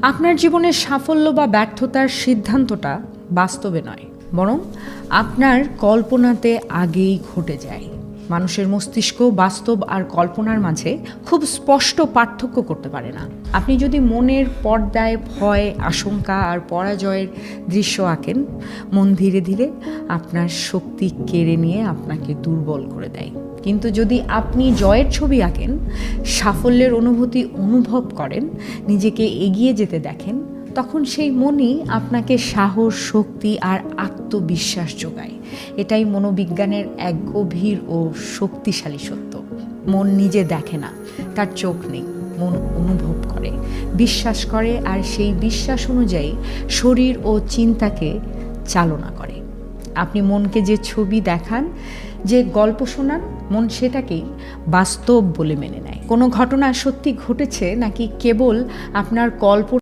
আপনার জীবনের সাফল্য বা ব্যর্থতার সিদ্ধান্তটা বাস্তবে নয়, বরং আপনার কল্পনাতে আগেই ঘটে যায়। মানুষের মস্তিষ্ক বাস্তব আর কল্পনার মাঝে খুব স্পষ্ট পার্থক্য করতে পারে না। আপনি যদি মনের পর্দায় ভয়, আশঙ্কা আর পরাজয়ের দৃশ্য আঁকেন, মন ধীরে ধীরে আপনার শক্তি কেড়ে নিয়ে আপনাকে দুর্বল করে দেয়। কিন্তু যদি আপনি জয়ের ছবি আঁকেন, সাফল্যের অনুভূতি অনুভব করেন, নিজেকে এগিয়ে যেতে দেখেন, তখন সেই মনই আপনাকে সাহস, শক্তি আর আত্মবিশ্বাস যোগায়। এটাই মনোবিজ্ঞানের এক গভীর ও শক্তিশালী সত্য। মন নিজে দেখে না, তার চোখ নেই, মন অনুভব করে, বিশ্বাস করে, আর সেই বিশ্বাস অনুযায়ী শরীর ও চিন্তাকে চালনা করে। আপনি মনকে যে ছবি দেখান, যে গল্প শোনান, মন সেটাকেই বাস্তব বলে মেনে নেয়। কোনো ঘটনা সত্যি ঘটেছে নাকি কেবল আপনার কল্পনা